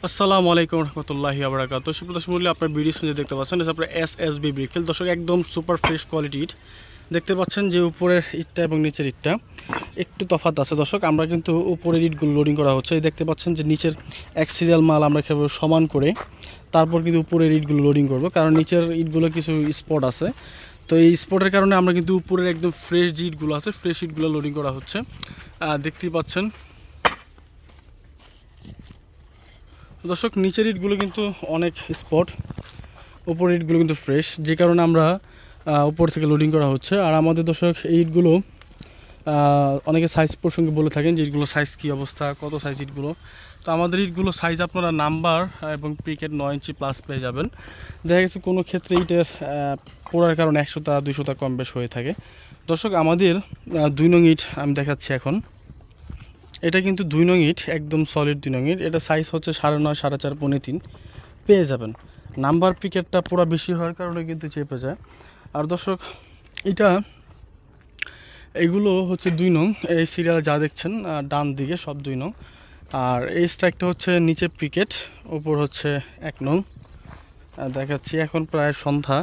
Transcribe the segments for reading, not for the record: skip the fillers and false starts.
আসসালামু আলাইকুম রহমতুল্লাহি ওয়া বারাকাতুহু। সুপ্রদর্শক মূল্যে আপনার ভিডিও শুনে দেখতে পাচ্ছেন এটা আপনার এসএসবি ব্রিকফিল। দর্শক একদম সুপার ফ্রেশ কোয়ালিটি ইট দেখতে পাচ্ছেন যে উপরের ইটটা এবং নিচের ইটটা একটু তফাৎ আছে। দর্শক আমরা কিন্তু উপরের ইটগুলো লোডিং করা হচ্ছে, এই দেখতে পাচ্ছেন যে নিচের এক সিরিয়াল মাল আমরা কীভাবে সমান করে তারপর কিন্তু উপরের ইটগুলো লোডিং করব, কারণ নিচের ইটগুলো কিছু স্পট আছে। তো এই স্পটের কারণে আমরা কিন্তু উপরের একদম ফ্রেশ যে ইটগুলো আছে ফ্রেশ ইটগুলো লোডিং করা হচ্ছে, দেখতেই পাচ্ছেন। দর্শক নিচের ইটগুলো কিন্তু অনেক স্পট, উপরের ইটগুলো কিন্তু ফ্রেশ, যে কারণে আমরা উপর থেকে লোডিং করা হচ্ছে। আর আমাদের দর্শক এই ইটগুলো অনেকে সাইজ প্রসঙ্গে বলে থাকেন যে ইটগুলো সাইজ কী অবস্থা, কত সাইজ ইটগুলো। তো আমাদের ইটগুলো সাইজ আপনারা নাম্বার এবং পিকেট 9 ইঞ্চি প্লাস পেয়ে যাবেন। দেখা গেছে কোনো ক্ষেত্রে ইটের পোড়ার কারণে 100টা 200টা কম বেশ হয়ে থাকে। দর্শক আমাদের 2 নং ইট আমি দেখাচ্ছি এখন। এটা কিন্তু 2 নং ইট, একদম সলিড 2 নং ইট। এটা সাইজ হচ্ছে 9.5 4.5 3.5 পেয়ে যাবেন। নাম্বার পিকেটটা পুরো বেশি হওয়ার কারণে কিন্তু চেপে যায়। আর দর্শক এগুলো হচ্ছে 2 নং, এই সিরিয়াল যা দেখছেন ডান দিকে সব 2 নং। আর এই স্ট্রাইকটা হচ্ছে নিচে পিকেট, উপর হচ্ছে 1 নং। দেখাচ্ছি এখন প্রায় সন্ধ্যা,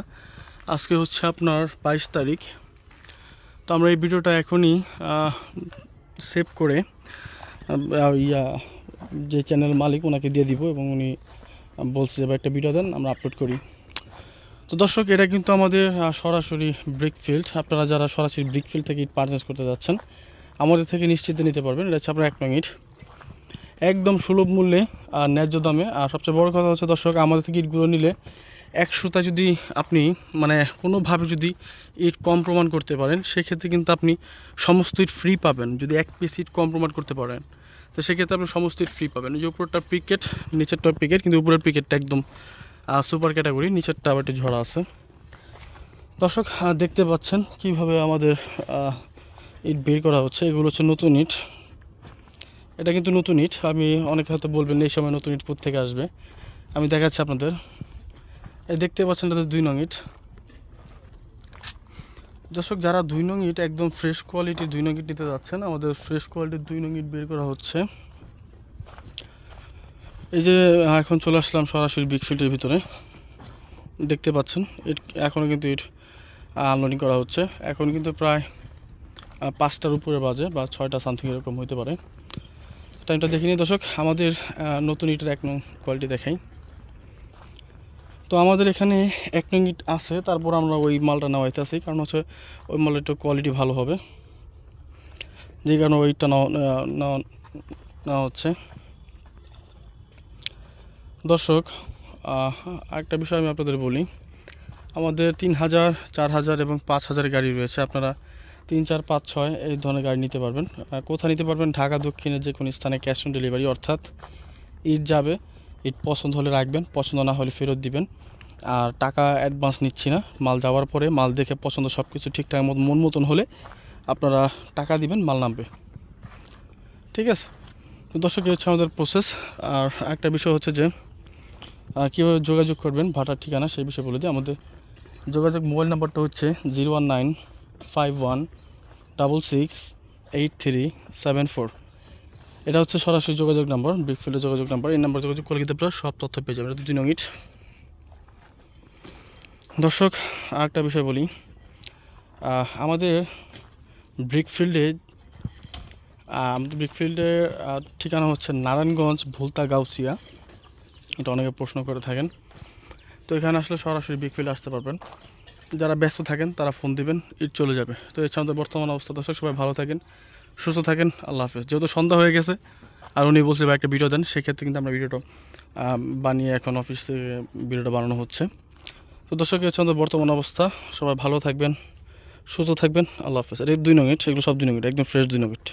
আজকে হচ্ছে আপনার 22 তারিখ। তো আমরা এই ভিডিওটা এখনই সেভ করে যে চ্যানেল মালিক ওনাকে দিয়ে দিব, এবং উনি বলছে যে একটা ভিডিও দেন আমরা আপলোড করি। তো দর্শক এটা কিন্তু আমাদের সরাসরি ব্রিকফিল্ড। আপনারা যারা সরাসরি ব্রিকফিল্ড থেকে ইট পারচেস করতে যাচ্ছেন আমাদের থেকে নিশ্চিন্তে নিতে পারবেন। এটা হচ্ছে আপনার 1 নং ইট, একদম সুলভ মূল্যে আর ন্যায্য দামে। আর সবচেয়ে বড় কথা হচ্ছে দর্শক, আমাদের থেকে ইটগুলো নিলে 100টা যদি আপনি মানে কোনোভাবে যদি ইট কম প্রমাণ করতে পারেন সেক্ষেত্রে কিন্তু আপনি সমস্ত ইট ফ্রি পাবেন। যদি 1 পিস ইট কম প্রমাণ করতে পারেন তো সেক্ষেত্রে আপনি সমস্ত ইট ফ্রি পাবেন। যে উপরটা পিকেট, নিচেরটা পিকেট, কিন্তু উপরের পিকেটটা একদম সুপার ক্যাটাগরি, নিচেরটা আবার একটু ঝরা আছে। দর্শক দেখতে পাচ্ছেন কিভাবে আমাদের ইট বের করা হচ্ছে। এগুলো হচ্ছে নতুন ইট, এটা কিন্তু নতুন ইট। আমি অনেকে হয়তো বলবেন এই সময় নতুন ইট কোত্থেকে আসবে, আমি দেখাচ্ছি আপনাদের। এই দেখতে পাচ্ছেন এটা 2 নং ইট। দর্শক যারা 2 নং ইট একদম ফ্রেশ কোয়ালিটির 2 নং ইট নিতে যাচ্ছেন, আমাদের ফ্রেশ কোয়ালিটির 2 নং ইট বের করা হচ্ছে। এই যে এখন চলে আসলাম সরাসরি ব্রিকফিল্ডের ভিতরে, দেখতে পাচ্ছেন ইট এখনও কিন্তু ইট আনলোডিং করা হচ্ছে। এখন কিন্তু প্রায় 5টার উপরে বাজে বা 6টা সামথিং এরকম হতে পারে। টাইমটা দেখে নিই দর্শক, আমাদের নতুন ইটের 1 নং কোয়ালিটি দেখাই। তো আমাদের এখানে 1 নং ইট আছে, তারপর আমরা ওই মালটা নেওয়াইতে আসি, কারণ হচ্ছে ওই মালটা একটু কোয়ালিটি ভালো হবে, যে কারণে ওইটা নেওয়া হচ্ছে। দর্শক একটা বিষয় আমি আপনাদের বলি, আমাদের 3000 4000 এবং 5000 গাড়ি রয়েছে। আপনারা 3 4 5 6 এই ধরনের গাড়ি নিতে পারবেন। কোথায় নিতে পারবেন? ঢাকা দক্ষিণের যে কোনো স্থানে ক্যাশ অন ডেলিভারি, অর্থাৎ ইট যাবে, ইট পছন্দ হলে রাখবেন, পছন্দ না হলে ফেরত দিবেন। আর টাকা অ্যাডভান্স নিচ্ছি না, মাল যাওয়ার পরে মাল দেখে পছন্দ সব কিছু ঠিকঠাক মন মতন হলে আপনারা টাকা দিবেন, মাল নামবে, ঠিক আছে? তো দর্শক হচ্ছে আমাদের প্রসেস। আর একটা বিষয় হচ্ছে যে কীভাবে যোগাযোগ করবেন, ভাটার ঠিকানা সেই বিষয়ে বলে দিই। আমাদের যোগাযোগ মোবাইল নাম্বারটা হচ্ছে 01951668374। এটা হচ্ছে সরাসরি যোগাযোগ নাম্বার, ব্রিকফিল্ডের যোগাযোগ নাম্বার। এই নাম্বার যোগাযোগ করলে কিন্তু আপনারা সব তথ্য পেয়ে যাবেন। এটা 2 নং ইট। দর্শক আরেকটা বিষয় বলি, আমাদের ব্রিকফিল্ডের ঠিকানা হচ্ছে নারায়ণগঞ্জ ভুলতা গাউসিয়া। এটা অনেকে প্রশ্ন করে থাকেন। তো এখানে আসলে সরাসরি ব্রিকফিল্ডে আসতে পারবেন। যারা ব্যস্ত থাকেন তারা ফোন দিবেন, ইট চলে যাবে। তো এর আমাদের বর্তমান অবস্থা। দর্শক সবাই ভালো থাকেন, সুস্থ থাকেন, আল্লাহ হাফেজ। যেহেতু সন্ধ্যা হয়ে গেছে আর উনি বলছে একটা ভিডিও দেন, সেক্ষেত্রে কিন্তু আমরা ভিডিওটা বানিয়ে এখন অফিস থেকে ভিডিওটা বানানো হচ্ছে। তো দর্শক হচ্ছে আমাদের বর্তমান অবস্থা। সবাই ভালো থাকবেন, সুস্থ থাকবেন, আল্লাহ হাফেজ। আর এই 2 নং ইট, এগুলো সব 2 নং ইট, একদম ফ্রেশ 2 নং ইট।